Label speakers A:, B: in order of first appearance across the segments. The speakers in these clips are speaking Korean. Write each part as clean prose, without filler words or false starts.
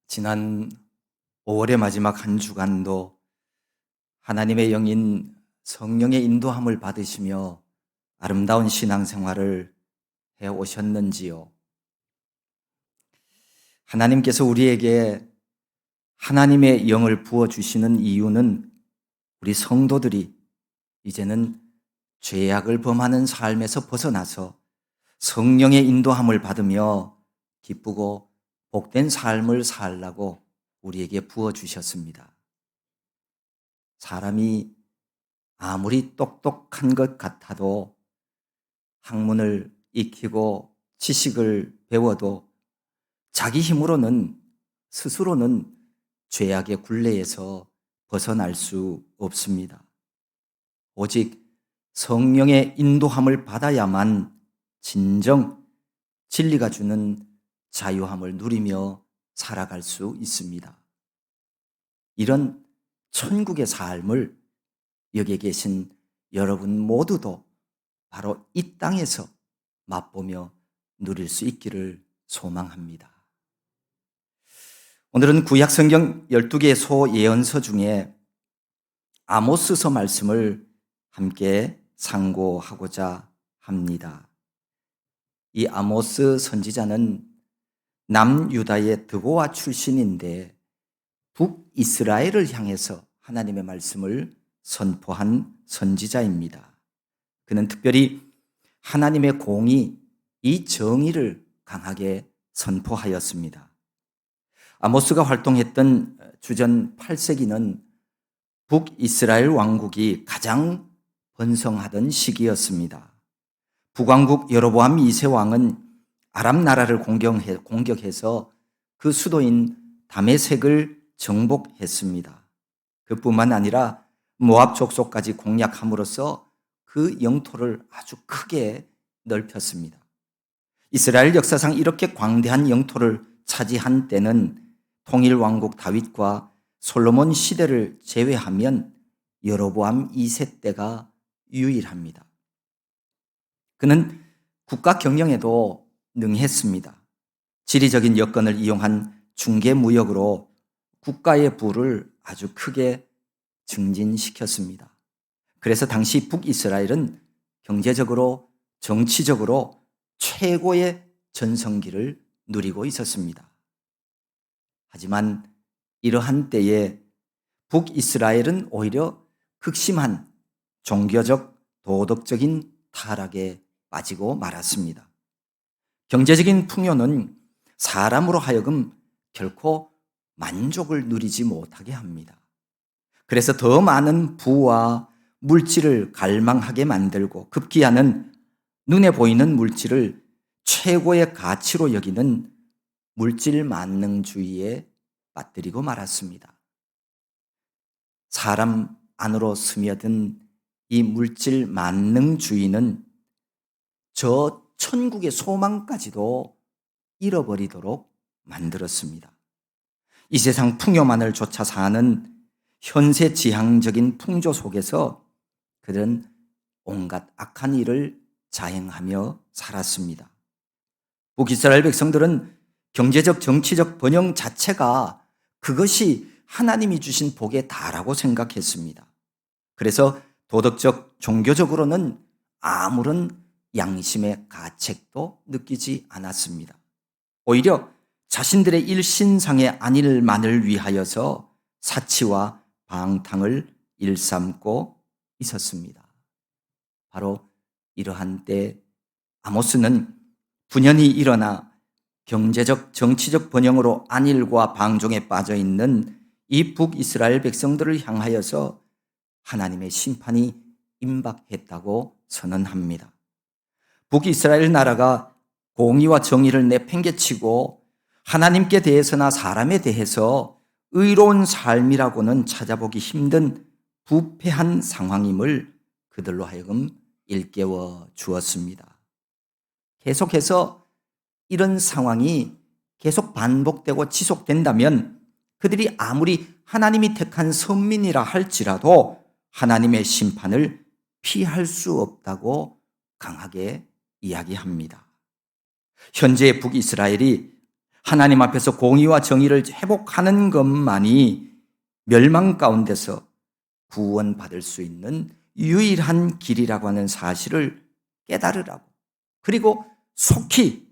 A: 지난 5월의 마지막 한 주간도 하나님의 영인 성령의 인도함을 받으시며 아름다운 신앙생활을 해 오셨는지요? 하나님께서 우리에게 하나님의 영을 부어주시는 이유는 우리 성도들이 이제는 죄악을 범하는 삶에서 벗어나서 성령의 인도함을 받으며 기쁘고 복된 삶을 살라고 우리에게 부어주셨습니다. 사람이 아무리 똑똑한 것 같아도 학문을 익히고 지식을 배워도 자기 힘으로는 스스로는 죄악의 굴레에서 벗어날 수 없습니다. 오직 성령의 인도함을 받아야만 진정 진리가 주는 자유함을 누리며 살아갈 수 있습니다. 이런 천국의 삶을 여기에 계신 여러분 모두도 바로 이 땅에서 맛보며 누릴 수 있기를 소망합니다. 오늘은 구약 성경 12개의 소예언서 중에 아모스서 말씀을 함께 상고하고자 합니다. 이 아모스 선지자는 남유다의 드보아 출신인데 북이스라엘을 향해서 하나님의 말씀을 선포한 선지자입니다. 그는 특별히 하나님의 공의, 이 정의를 강하게 선포하였습니다. 아모스가 활동했던 주전 8세기는 북이스라엘 왕국이 가장 번성하던 시기였습니다. 북왕국 여로보암 2세 왕은 아람 나라를 공격해서 그 수도인 다메섹을 정복했습니다. 그뿐만 아니라 모압 족속까지 공략함으로써 그 영토를 아주 크게 넓혔습니다. 이스라엘 역사상 이렇게 광대한 영토를 차지한 때는 통일왕국 다윗과 솔로몬 시대를 제외하면 여로보암 2세 때가 유일합니다. 그는 국가 경영에도 능했습니다. 지리적인 여건을 이용한 중개 무역으로 국가의 부를 아주 크게 증진시켰습니다. 그래서 당시 북이스라엘은 경제적으로, 정치적으로 최고의 전성기를 누리고 있었습니다. 하지만 이러한 때에 북이스라엘은 오히려 극심한 종교적, 도덕적인 타락에 빠지고 말았습니다. 경제적인 풍요는 사람으로 하여금 결코 만족을 누리지 못하게 합니다. 그래서 더 많은 부와 물질을 갈망하게 만들고 급기야는 눈에 보이는 물질을 최고의 가치로 여기는 물질 만능주의에 빠뜨리고 말았습니다. 사람 안으로 스며든 이 물질 만능주의는 저 천국의 소망까지도 잃어버리도록 만들었습니다. 이 세상 풍요만을 쫓아 사는 현세지향적인 풍조 속에서 그들은 온갖 악한 일을 자행하며 살았습니다. 북이스라엘 백성들은 경제적, 정치적 번영 자체가 그것이 하나님이 주신 복의 다라고 생각했습니다. 그래서 도덕적, 종교적으로는 아무런 양심의 가책도 느끼지 않았습니다. 오히려 자신들의 일신상의 안일만을 위하여서 사치와 방탕을 일삼고 있었습니다. 바로 이러한 때 아모스는 분연히 일어나 경제적, 정치적 번영으로 안일과 방종에 빠져 있는 이 북이스라엘 백성들을 향하여서 하나님의 심판이 임박했다고 선언합니다. 북이스라엘 나라가 공의와 정의를 내팽개치고 하나님께 대해서나 사람에 대해서 의로운 삶이라고는 찾아보기 힘든 부패한 상황임을 그들로 하여금 일깨워 주었습니다. 계속해서 이런 상황이 계속 반복되고 지속된다면 그들이 아무리 하나님이 택한 선민이라 할지라도 하나님의 심판을 피할 수 없다고 강하게 이야기합니다. 현재 북이스라엘이 하나님 앞에서 공의와 정의를 회복하는 것만이 멸망 가운데서 구원받을 수 있는 유일한 길이라고 하는 사실을 깨달으라고, 그리고 속히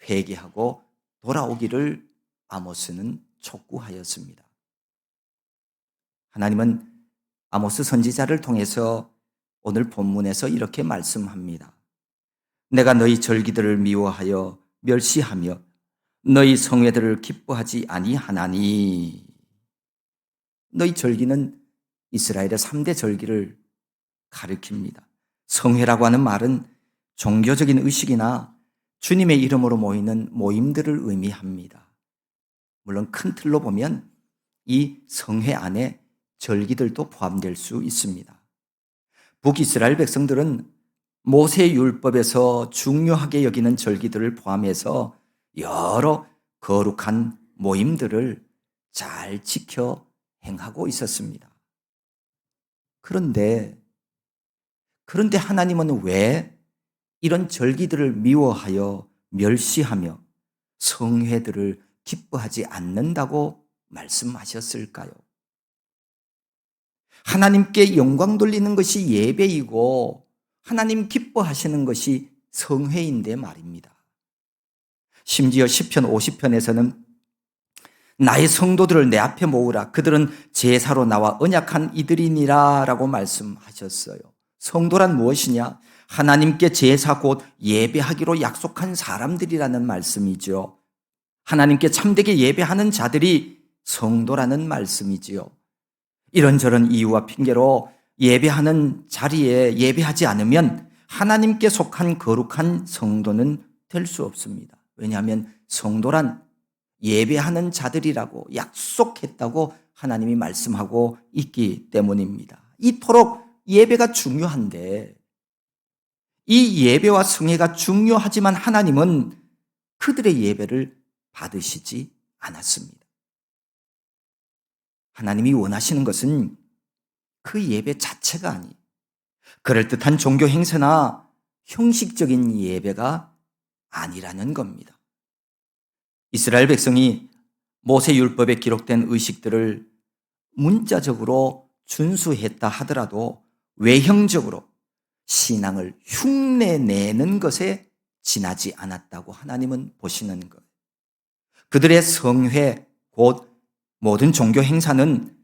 A: 회개하고 돌아오기를 아모스는 촉구하였습니다. 하나님은 아모스 선지자를 통해서 오늘 본문에서 이렇게 말씀합니다. 내가 너희 절기들을 미워하여 멸시하며 너희 성회들을 기뻐하지 아니하나니. 너희 절기는 이스라엘의 3대 절기를 가리킵니다. 성회라고 하는 말은 종교적인 의식이나 주님의 이름으로 모이는 모임들을 의미합니다. 물론 큰 틀로 보면 이 성회 안에 절기들도 포함될 수 있습니다. 북이스라엘 백성들은 모세 율법에서 중요하게 여기는 절기들을 포함해서 여러 거룩한 모임들을 잘 지켜 행하고 있었습니다. 그런데 하나님은 왜 이런 절기들을 미워하여 멸시하며 성회들을 기뻐하지 않는다고 말씀하셨을까요? 하나님께 영광 돌리는 것이 예배이고 하나님 기뻐하시는 것이 성회인데 말입니다. 심지어 시편 50편에서는 나의 성도들을 내 앞에 모으라. 그들은 제사로 나와 언약한 이들이니라 라고 말씀하셨어요. 성도란 무엇이냐? 하나님께 제사 곧 예배하기로 약속한 사람들이라는 말씀이죠. 하나님께 참되게 예배하는 자들이 성도라는 말씀이지요. 이런저런 이유와 핑계로 예배하는 자리에 예배하지 않으면 하나님께 속한 거룩한 성도는 될 수 없습니다. 왜냐하면 성도란 예배하는 자들이라고 약속했다고 하나님이 말씀하고 있기 때문입니다. 이토록 예배가 중요한데, 이 예배와 성회가 중요하지만 하나님은 그들의 예배를 받으시지 않았습니다. 하나님이 원하시는 것은 그 예배 자체가 아니, 그럴듯한 종교 행세나 형식적인 예배가 아니라는 겁니다. 이스라엘 백성이 모세 율법에 기록된 의식들을 문자적으로 준수했다 하더라도 외형적으로 신앙을 흉내내는 것에 지나지 않았다고 하나님은 보시는 것. 그들의 성회, 곧 모든 종교 행사는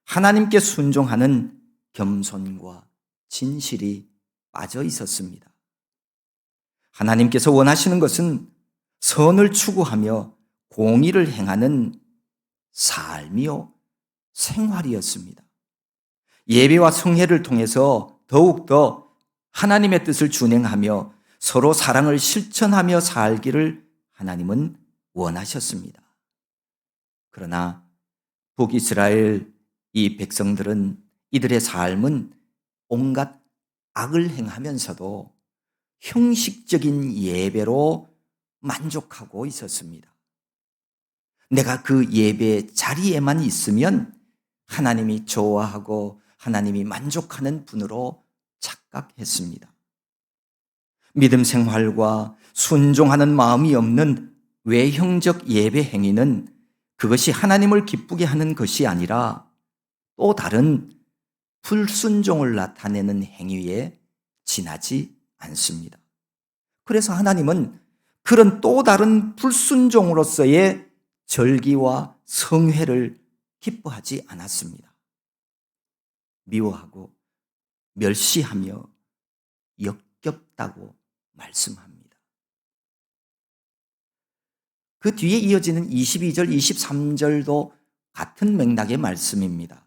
A: 하나님께 순종하는 겸손과 진실이 빠져 있었습니다. 하나님께서 원하시는 것은 선을 추구하며 공의를 행하는 삶이요, 생활이었습니다. 예배와 성회를 통해서 더욱더 하나님의 뜻을 준행하며 서로 사랑을 실천하며 살기를 하나님은 원하셨습니다. 그러나 북이스라엘 이 백성들은, 이들의 삶은 온갖 악을 행하면서도 형식적인 예배로 만족하고 있었습니다. 내가 그 예배 자리에만 있으면 하나님이 좋아하고 하나님이 만족하는 분으로 착각했습니다. 믿음 생활과 순종하는 마음이 없는 외형적 예배 행위는 그것이 하나님을 기쁘게 하는 것이 아니라 또 다른 불순종을 나타내는 행위에 지나지 않습니다. 그래서 하나님은 그런 또 다른 불순종으로서의 절기와 성회를 기뻐하지 않았습니다. 미워하고 멸시하며 역겹다고 말씀합니다. 그 뒤에 이어지는 22절, 23절도 같은 맥락의 말씀입니다.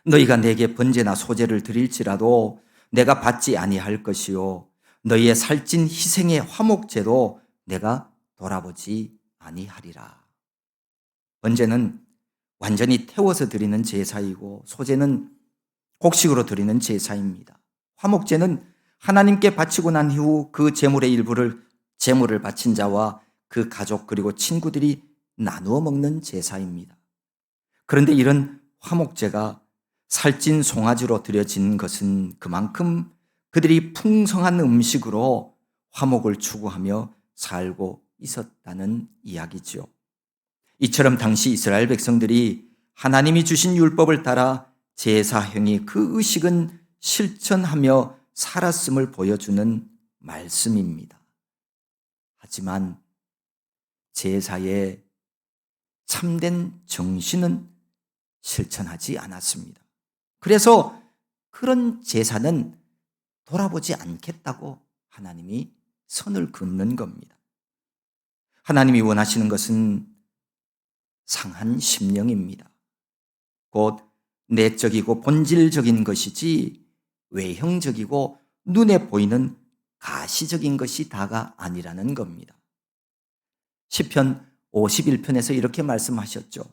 A: 너희가 내게 번제나 소제를 드릴지라도 내가 받지 아니할 것이요 너희의 살찐 희생의 화목제도 내가 돌아보지 아니하리라. 번제는 완전히 태워서 드리는 제사이고 소제는 곡식으로 드리는 제사입니다. 화목제는 하나님께 바치고 난 이후 그 제물의 일부를 제물을 바친 자와 그 가족 그리고 친구들이 나누어 먹는 제사입니다. 그런데 이런 화목제가 살찐 송아지로 드려진 것은 그만큼 그들이 풍성한 음식으로 화목을 추구하며 살고 있었다는 이야기죠. 이처럼 당시 이스라엘 백성들이 하나님이 주신 율법을 따라 제사 행위 그 의식은 실천하며 살았음을 보여주는 말씀입니다. 하지만 제사의 참된 정신은 실천하지 않았습니다. 그래서 그런 제사는 돌아보지 않겠다고 하나님이 선을 긋는 겁니다. 하나님이 원하시는 것은 상한 심령입니다. 곧 내적이고 본질적인 것이지 외형적이고 눈에 보이는 가시적인 것이 다가 아니라는 겁니다. 시편 51편에서 이렇게 말씀하셨죠.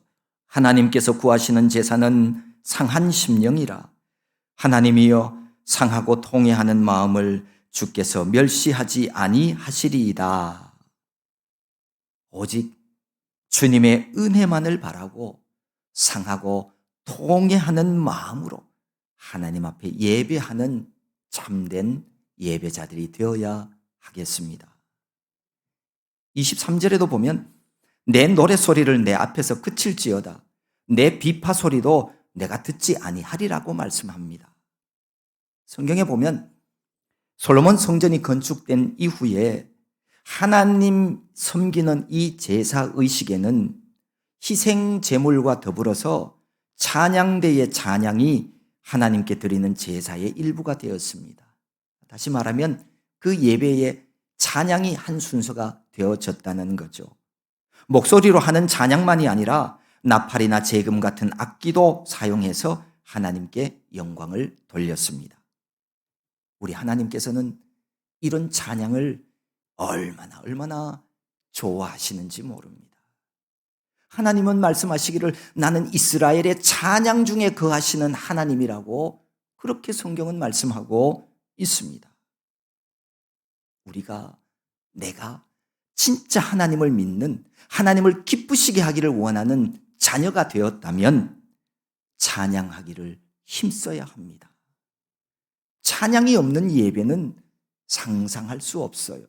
A: 하나님께서 구하시는 제사는 상한 심령이라. 하나님이여 상하고 통회하는 마음을 주께서 멸시하지 아니하시리이다. 오직 주님의 은혜만을 바라고 상하고 통회하는 마음으로 하나님 앞에 예배하는 참된 예배자들이 되어야 하겠습니다. 23절에도 보면 내 노래소리를 내 앞에서 그칠지어다. 내 비파 소리도 내가 듣지 아니하리라고 말씀합니다. 성경에 보면 솔로몬 성전이 건축된 이후에 하나님 섬기는 이 제사 의식에는 희생 제물과 더불어서 찬양대의 찬양이 하나님께 드리는 제사의 일부가 되었습니다. 다시 말하면 그 예배의 찬양이 한 순서가 되어졌다는 거죠. 목소리로 하는 찬양만이 아니라 나팔이나 재금 같은 악기도 사용해서 하나님께 영광을 돌렸습니다. 우리 하나님께서는 이런 찬양을 얼마나 좋아하시는지 모릅니다. 하나님은 말씀하시기를 나는 이스라엘의 찬양 중에 거하시는 하나님이라고 그렇게 성경은 말씀하고 있습니다. 내가 진짜 하나님을 믿는, 하나님을 기쁘시게 하기를 원하는 자녀가 되었다면 찬양하기를 힘써야 합니다. 찬양이 없는 예배는 상상할 수 없어요.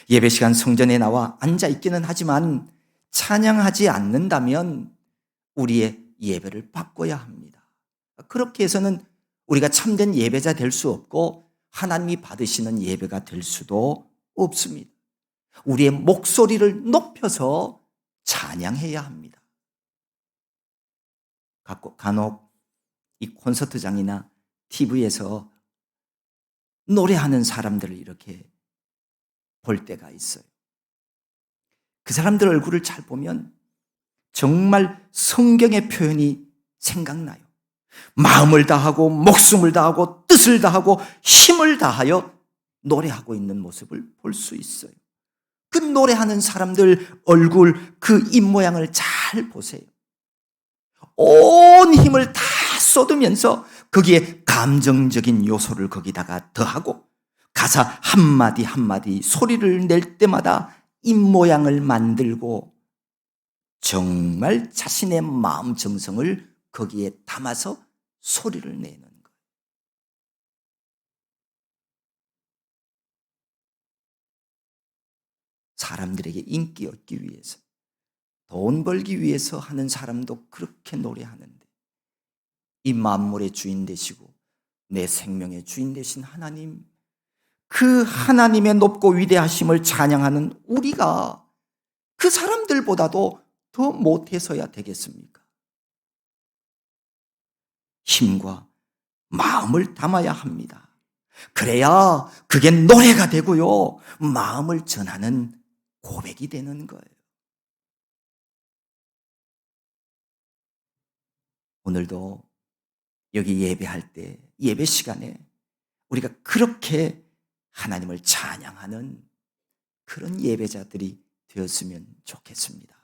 A: 예배 시간 성전에 나와 앉아 있기는 하지만 찬양하지 않는다면 우리의 예배를 바꿔야 합니다. 그렇게 해서는 우리가 참된 예배자 될 수 없고 하나님이 받으시는 예배가 될 수도 없습니다. 우리의 목소리를 높여서 찬양해야 합니다. 간혹 이 콘서트장이나 TV에서 노래하는 사람들을 이렇게 볼 때가 있어요. 그 사람들 얼굴을 잘 보면 정말 성경의 표현이 생각나요. 마음을 다하고 목숨을 다하고 뜻을 다하고 힘을 다하여 노래하고 있는 모습을 볼 수 있어요. 그 노래하는 사람들 얼굴, 그 입모양을 잘 보세요. 온 힘을 다 쏟으면서 거기에 감정적인 요소를 거기다가 더하고 가사 한마디 한마디 소리를 낼 때마다 입모양을 만들고 정말 자신의 마음 정성을 거기에 담아서 소리를 내는 거예요. 사람들에게 인기 얻기 위해서, 돈 벌기 위해서 하는 사람도 그렇게 노래하는데 이 만물의 주인 되시고 내 생명의 주인 되신 하나님, 그 하나님의 높고 위대하심을 찬양하는 우리가 그 사람들보다도 더 못해서야 되겠습니까? 힘과 마음을 담아야 합니다. 그래야 그게 노래가 되고요, 마음을 전하는 고백이 되는 거예요. 오늘도 여기 예배할 때, 예배 시간에 우리가 그렇게 하나님을 찬양하는 그런 예배자들이 되었으면 좋겠습니다.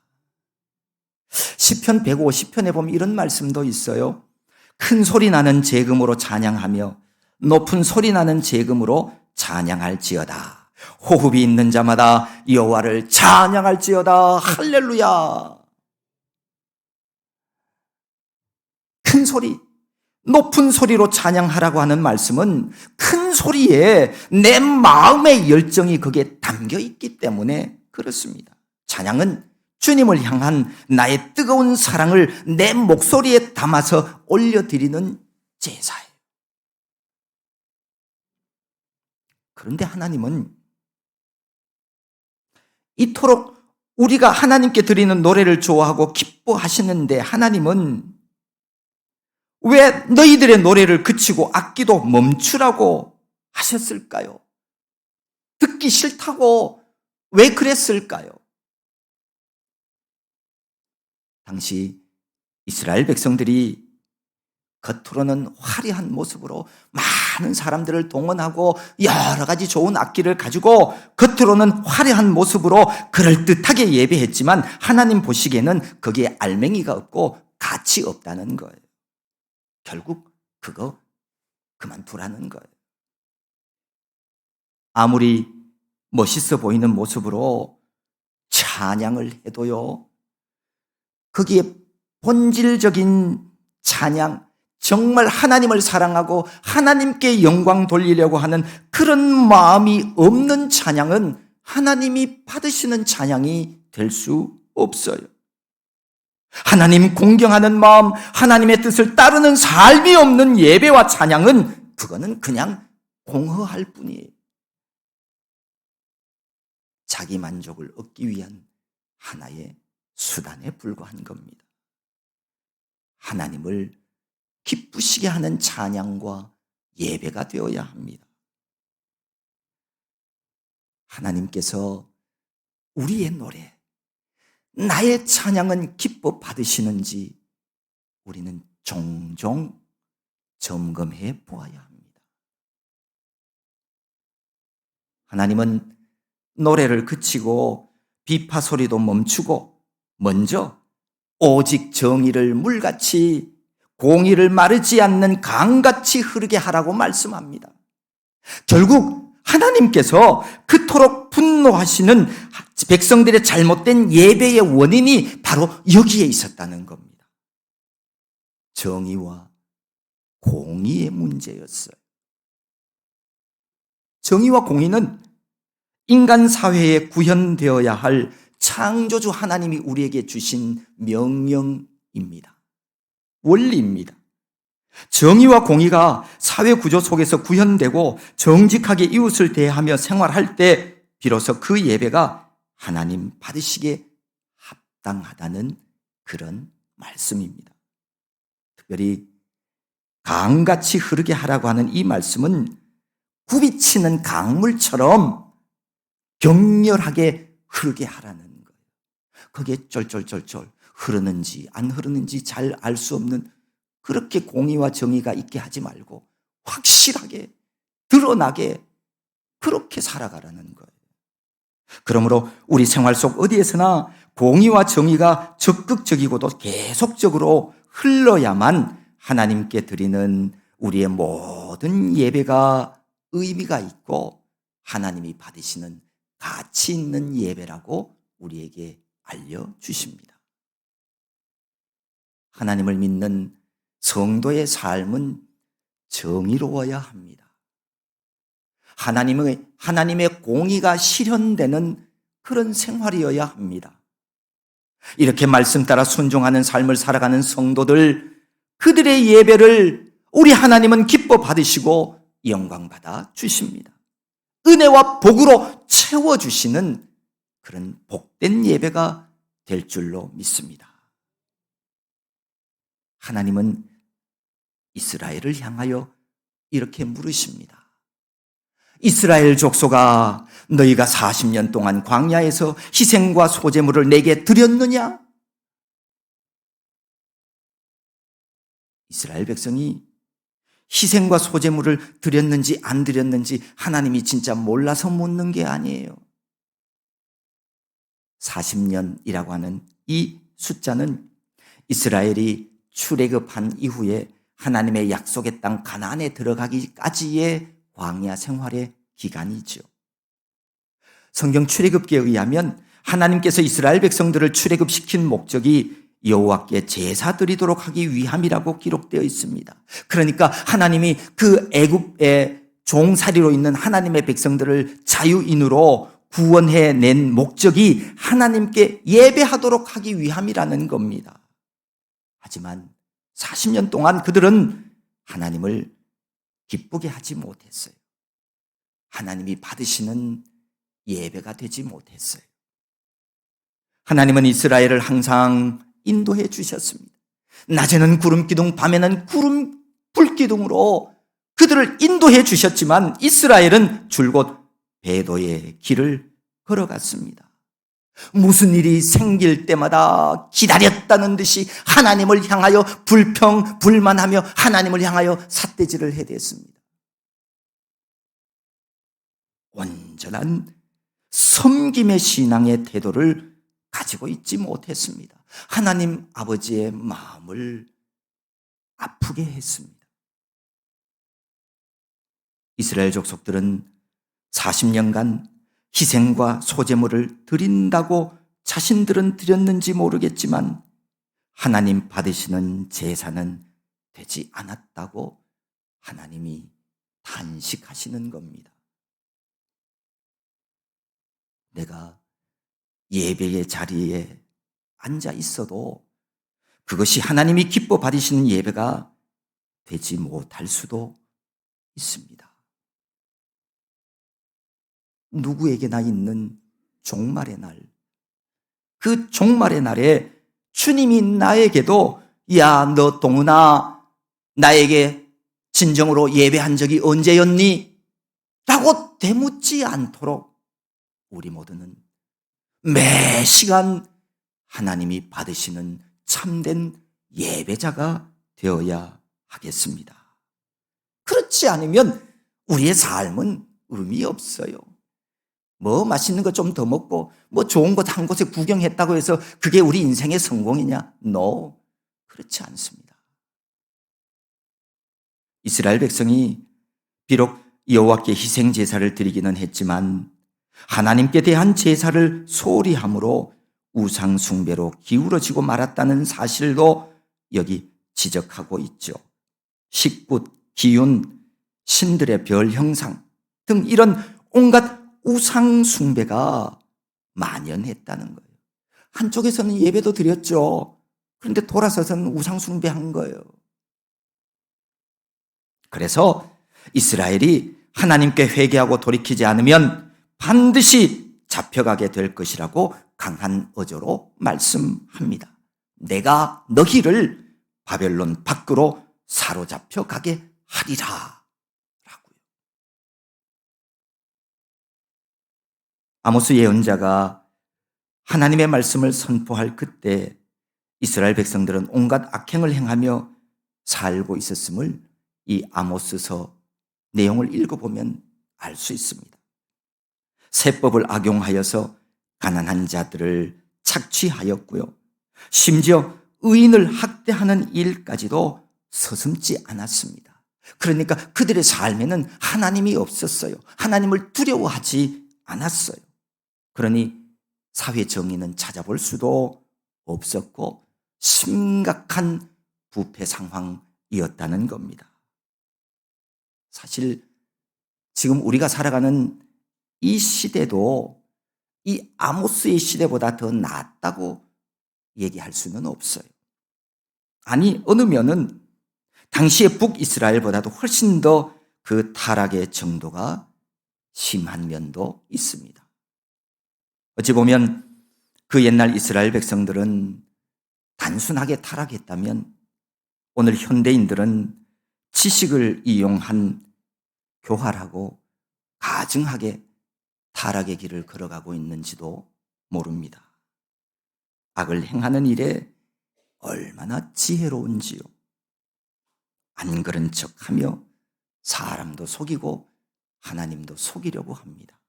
A: 시편 150편에 보면 이런 말씀도 있어요. 큰 소리 나는 재금으로 찬양하며 높은 소리 나는 재금으로 찬양할지어다. 호흡이 있는 자마다 여호와를 찬양할지어다. 할렐루야. 큰 소리, 높은 소리로 찬양하라고 하는 말씀은 큰 소리에 내 마음의 열정이 거기에 담겨 있기 때문에 그 그렇습니다. 찬양은 주님을 향한 나의 뜨거운 사랑을 내 목소리에 담아서 올려드리는 제사예요. 그런데 하나님은 이토록 우리가 하나님께 드리는 노래를 좋아하고 기뻐하시는데 하나님은 왜 너희들의 노래를 그치고 악기도 멈추라고 하셨을까요? 듣기 싫다고 왜 그랬을까요? 당시 이스라엘 백성들이 겉으로는 화려한 모습으로 많은 사람들을 동원하고 여러 가지 좋은 악기를 가지고 겉으로는 화려한 모습으로 그럴듯하게 예배했지만 하나님 보시기에는 거기에 알맹이가 없고 가치 없다는 거예요. 결국 그거 그만두라는 거예요. 아무리 멋있어 보이는 모습으로 찬양을 해도요, 거기에 본질적인 찬양, 정말 하나님을 사랑하고 하나님께 영광 돌리려고 하는 그런 마음이 없는 찬양은 하나님이 받으시는 찬양이 될 수 없어요. 하나님 공경하는 마음, 하나님의 뜻을 따르는 삶이 없는 예배와 찬양은 그거는 그냥 공허할 뿐이에요. 자기 만족을 얻기 위한 하나의 수단에 불과한 겁니다. 하나님을 기쁘시게 하는 찬양과 예배가 되어야 합니다. 하나님께서 우리의 노래, 나의 찬양은 기뻐 받으시는지 우리는 종종 점검해 보아야 합니다. 하나님은 노래를 그치고 비파 소리도 멈추고 먼저 오직 정의를 물같이 공의를 마르지 않는 강같이 흐르게 하라고 말씀합니다. 결국 하나님께서 그토록 분노하시는 백성들의 잘못된 예배의 원인이 바로 여기에 있었다는 겁니다. 정의와 공의의 문제였어요. 정의와 공의는 인간 사회에 구현되어야 할 창조주 하나님이 우리에게 주신 명령입니다. 원리입니다. 정의와 공의가 사회 구조 속에서 구현되고 정직하게 이웃을 대하며 생활할 때 비로소 그 예배가 하나님 받으시기에 합당하다는 그런 말씀입니다. 특별히 강같이 흐르게 하라고 하는 이 말씀은 굽이치는 강물처럼 격렬하게 흐르게 하라는 거예요. 거기에 쫄쫄쫄쫄 흐르는지 안 흐르는지 잘 알 수 없는 그렇게 공의와 정의가 있게 하지 말고 확실하게 드러나게 그렇게 살아가라는 거예요. 그러므로 우리 생활 속 어디에서나 공의와 정의가 적극적이고도 계속적으로 흘러야만 하나님께 드리는 우리의 모든 예배가 의미가 있고 하나님이 받으시는 가치 있는 예배라고 우리에게 알려주십니다. 하나님을 믿는 성도의 삶은 정의로워야 합니다. 하나님의 공의가 실현되는 그런 생활이어야 합니다. 이렇게 말씀 따라 순종하는 삶을 살아가는 성도들, 그들의 예배를 우리 하나님은 기뻐 받으시고 영광 받아 주십니다. 은혜와 복으로 채워주시는 그런 복된 예배가 될 줄로 믿습니다. 하나님은 이스라엘을 향하여 이렇게 물으십니다. 이스라엘 족속아, 너희가 40년 동안 광야에서 희생과 소제물을 내게 드렸느냐? 이스라엘 백성이 희생과 소제물을 드렸는지 안 드렸는지 하나님이 진짜 몰라서 묻는 게 아니에요. 40년이라고 하는 이 숫자는 이스라엘이 출애굽한 이후에 하나님의 약속의 땅 가나안에 들어가기까지의 광야 생활의 기간이죠. 성경 출애굽기에 의하면 하나님께서 이스라엘 백성들을 출애굽시킨 목적이 여호와께 제사 드리도록 하기 위함이라고 기록되어 있습니다. 그러니까 하나님이 그 애굽의 종살이로 있는 하나님의 백성들을 자유인으로 구원해 낸 목적이 하나님께 예배하도록 하기 위함이라는 겁니다. 하지만 40년 동안 그들은 하나님을 기쁘게 하지 못했어요. 하나님이 받으시는 예배가 되지 못했어요. 하나님은 이스라엘을 항상 인도해 주셨습니다. 낮에는 구름 기둥, 밤에는 구름 불 기둥으로 그들을 인도해 주셨지만 이스라엘은 줄곧 배도의 길을 걸어갔습니다. 무슨 일이 생길 때마다 기다렸다는 듯이 하나님을 향하여 불평불만하며 하나님을 향하여 삿대질을 해댔습니다. 온전한 섬김의 신앙의 태도를 가지고 있지 못했습니다. 하나님 아버지의 마음을 아프게 했습니다. 이스라엘 족속들은 40년간 희생과 소제물을 드린다고 자신들은 드렸는지 모르겠지만 하나님 받으시는 제사는 되지 않았다고 하나님이 탄식하시는 겁니다. 내가 예배의 자리에 앉아 있어도 그것이 하나님이 기뻐 받으시는 예배가 되지 못할 수도 있습니다. 누구에게나 있는 종말의 날, 그 종말의 날에 주님이 나에게도 야, 너 동훈아, 나에게 진정으로 예배한 적이 언제였니? 라고 되묻지 않도록 우리 모두는 매 시간 하나님이 받으시는 참된 예배자가 되어야 하겠습니다. 그렇지 않으면 우리의 삶은 의미 없어요. 뭐 맛있는 거 좀 더 먹고 뭐 좋은 곳 한 곳에 구경했다고 해서 그게 우리 인생의 성공이냐? No, 그렇지 않습니다. 이스라엘 백성이 비록 여호와께 희생 제사를 드리기는 했지만 하나님께 대한 제사를 소홀히 함으로 우상 숭배로 기울어지고 말았다는 사실도 여기 지적하고 있죠. 식굿, 기운, 신들의 별 형상 등 이런 온갖 우상 숭배가 만연했다는 거예요. 한쪽에서는 예배도 드렸죠. 그런데 돌아서서는 우상 숭배한 거예요. 그래서 이스라엘이 하나님께 회개하고 돌이키지 않으면 반드시 잡혀가게 될 것이라고 강한 어조로 말씀합니다. 내가 너희를 바벨론 밖으로 사로잡혀 가게 하리라. 아모스 예언자가 하나님의 말씀을 선포할 그때 이스라엘 백성들은 온갖 악행을 행하며 살고 있었음을 이 아모스서 내용을 읽어보면 알 수 있습니다. 세법을 악용하여서 가난한 자들을 착취하였고요. 심지어 의인을 학대하는 일까지도 서슴지 않았습니다. 그러니까 그들의 삶에는 하나님이 없었어요. 하나님을 두려워하지 않았어요. 그러니 사회 정의는 찾아볼 수도 없었고 심각한 부패 상황이었다는 겁니다. 사실 지금 우리가 살아가는 이 시대도 이 아모스의 시대보다 더 낫다고 얘기할 수는 없어요. 아니, 어느 면은 당시의 북이스라엘보다도 훨씬 더 그 타락의 정도가 심한 면도 있습니다. 어찌 보면 그 옛날 이스라엘 백성들은 단순하게 타락했다면 오늘 현대인들은 지식을 이용한 교활하고 가증하게 타락의 길을 걸어가고 있는지도 모릅니다. 악을 행하는 일에 얼마나 지혜로운지요. 안 그런 척하며 사람도 속이고 하나님도 속이려고 합니다.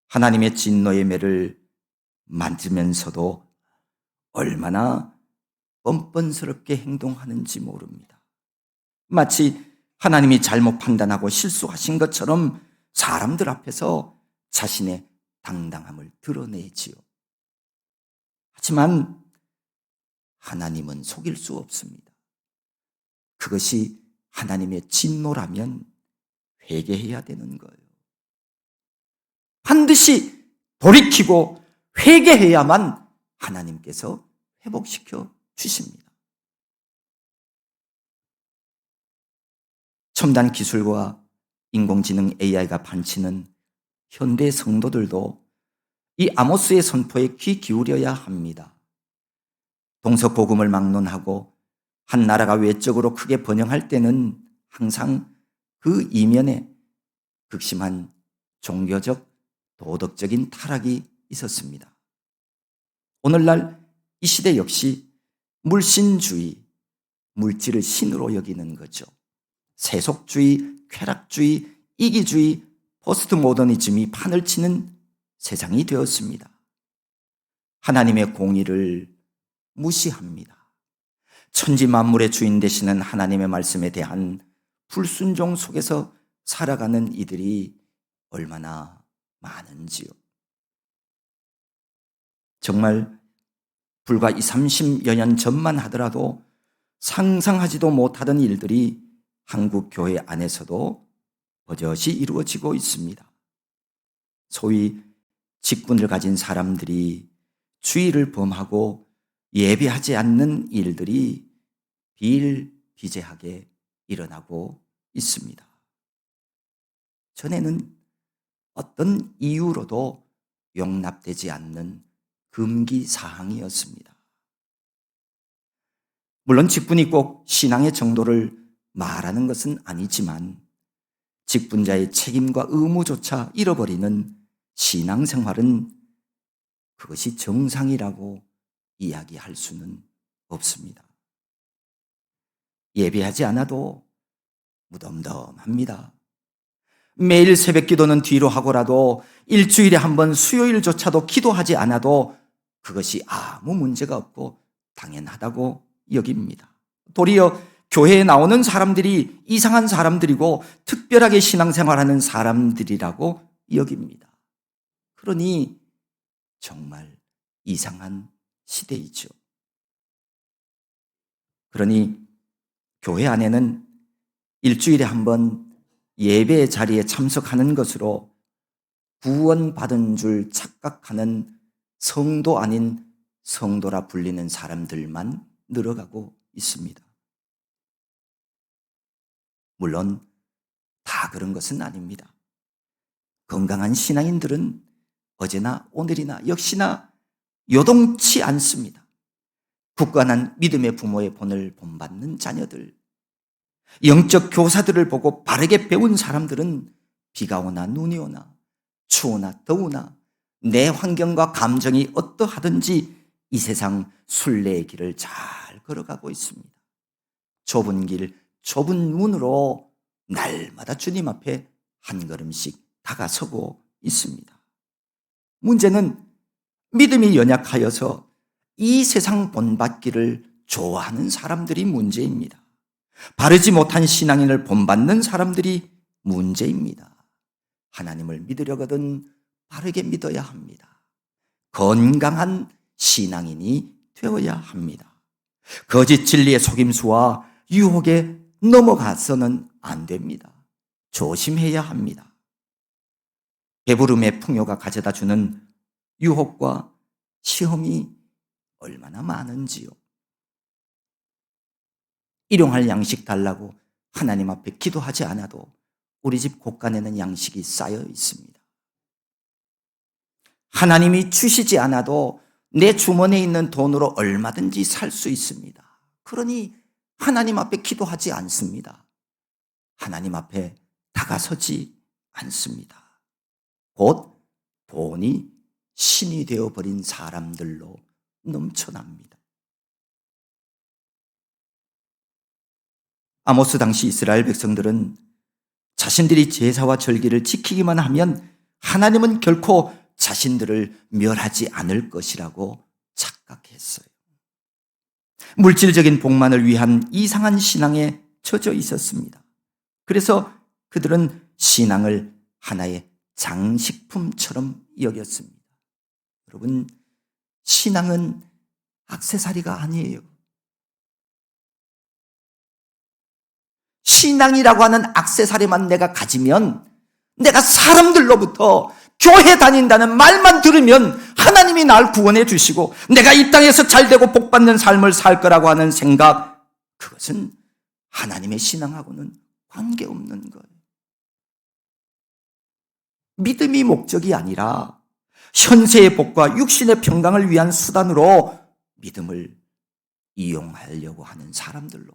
A: 하나님의 진노의 매를 만지면서도 얼마나 뻔뻔스럽게 행동하는지 모릅니다. 마치 하나님이 잘못 판단하고 실수하신 것처럼 사람들 앞에서 자신의 당당함을 드러내지요. 하지만 하나님은 속일 수 없습니다. 그것이 하나님의 진노라면 회개해야 되는 거예요. 반드시 돌이키고 회개해야만 하나님께서 회복시켜 주십니다. 첨단 기술과 인공지능 AI가 판치는 현대 성도들도 이 아모스의 선포에 귀 기울여야 합니다. 동서고금을 막론하고 한 나라가 외적으로 크게 번영할 때는 항상 그 이면에 극심한 종교적, 도덕적인 타락이 있었습니다. 오늘날 이 시대 역시 물신주의, 물질을 신으로 여기는 거죠. 세속주의, 쾌락주의, 이기주의, 포스트 모더니즘이 판을 치는 세상이 되었습니다. 하나님의 공의를 무시합니다. 천지 만물의 주인 되시는 하나님의 말씀에 대한 불순종 속에서 살아가는 이들이 얼마나 많은지요. 정말 불과 30여 년 전만 하더라도 상상하지도 못하던 일들이 한국 교회 안에서도 버젓이 이루어지고 있습니다. 소위 직분을 가진 사람들이 주의를 범하고 예배하지 않는 일들이 비일비재하게 일어나고 있습니다. 전에는 어떤 이유로도 용납되지 않는 금기 사항이었습니다. 물론 직분이 꼭 신앙의 정도를 말하는 것은 아니지만 직분자의 책임과 의무조차 잃어버리는 신앙생활은 그것이 정상이라고 이야기할 수는 없습니다. 예배하지 않아도 무덤덤합니다. 매일 새벽 기도는 뒤로 하고라도 일주일에 한 번 수요일조차도 기도하지 않아도 그것이 아무 문제가 없고 당연하다고 여깁니다. 도리어 교회에 나오는 사람들이 이상한 사람들이고 특별하게 신앙생활하는 사람들이라고 여깁니다. 그러니 정말 이상한 시대이죠. 그러니 교회 안에는 일주일에 한 번 예배 자리에 참석하는 것으로 구원받은 줄 착각하는 성도 아닌 성도라 불리는 사람들만 늘어가고 있습니다. 물론 다 그런 것은 아닙니다. 건강한 신앙인들은 어제나 오늘이나 역시나 요동치 않습니다. 굳건한 믿음의 부모의 본을 본받는 자녀들, 영적 교사들을 보고 바르게 배운 사람들은 비가 오나 눈이 오나 추우나 더우나 내 환경과 감정이 어떠하든지 이 세상 순례의 길을 잘 걸어가고 있습니다. 좁은 길, 좁은 문으로 날마다 주님 앞에 한 걸음씩 다가서고 있습니다. 문제는 믿음이 연약하여서 이 세상 본받기를 좋아하는 사람들이 문제입니다. 바르지 못한 신앙인을 본받는 사람들이 문제입니다. 하나님을 믿으려거든 바르게 믿어야 합니다. 건강한 신앙인이 되어야 합니다. 거짓 진리의 속임수와 유혹에 넘어가서는 안 됩니다. 조심해야 합니다. 배부름의 풍요가 가져다 주는 유혹과 시험이 얼마나 많은지요. 일용할 양식 달라고 하나님 앞에 기도하지 않아도 우리 집 곳간에는 양식이 쌓여 있습니다. 하나님이 주시지 않아도 내 주머니에 있는 돈으로 얼마든지 살 수 있습니다. 그러니 하나님 앞에 기도하지 않습니다. 하나님 앞에 다가서지 않습니다. 곧 돈이 신이 되어버린 사람들로 넘쳐납니다. 아모스 당시 이스라엘 백성들은 자신들이 제사와 절기를 지키기만 하면 하나님은 결코 자신들을 멸하지 않을 것이라고 착각했어요. 물질적인 복만을 위한 이상한 신앙에 젖어 있었습니다. 그래서 그들은 신앙을 하나의 장식품처럼 여겼습니다. 여러분, 신앙은 액세서리가 아니에요. 신앙이라고 하는 액세서리만 내가 가지면 내가 사람들로부터 교회 다닌다는 말만 들으면 하나님이 날 구원해 주시고 내가 이 땅에서 잘되고 복받는 삶을 살 거라고 하는 생각, 그것은 하나님의 신앙하고는 관계없는 거예요. 믿음이 목적이 아니라 현세의 복과 육신의 평강을 위한 수단으로 믿음을 이용하려고 하는 사람들로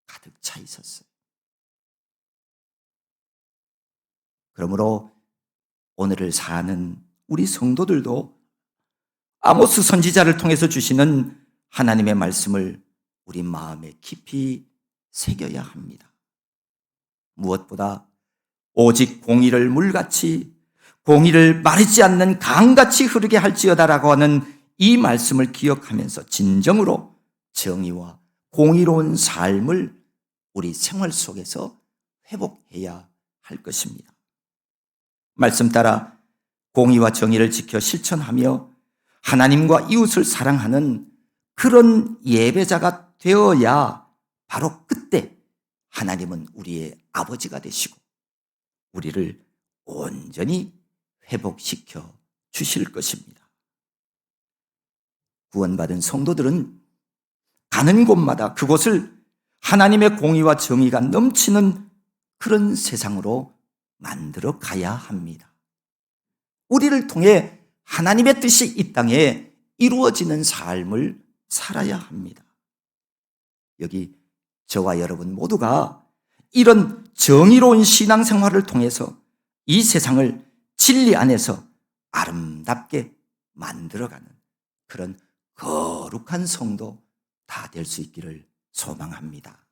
A: 가득 차 있었어요. 그러므로 오늘을 사는 우리 성도들도 아모스 선지자를 통해서 주시는 하나님의 말씀을 우리 마음에 깊이 새겨야 합니다. 무엇보다 오직 공의를 물같이, 공의를 마르지 않는 강같이 흐르게 할지어다라고 하는 이 말씀을 기억하면서 진정으로 정의와 공의로운 삶을 우리 생활 속에서 회복해야 할 것입니다. 말씀 따라 공의와 정의를 지켜 실천하며 하나님과 이웃을 사랑하는 그런 예배자가 되어야 바로 그때 하나님은 우리의 아버지가 되시고 우리를 온전히 회복시켜 주실 것입니다. 구원받은 성도들은 가는 곳마다 그곳을 하나님의 공의와 정의가 넘치는 그런 세상으로 만들어 가야 합니다. 우리를 통해 하나님의 뜻이 이 땅에 이루어지는 삶을 살아야 합니다. 여기 저와 여러분 모두가 이런 정의로운 신앙생활을 통해서 이 세상을 진리 안에서 아름답게 만들어가는 그런 거룩한 성도 다 될 수 있기를 소망합니다.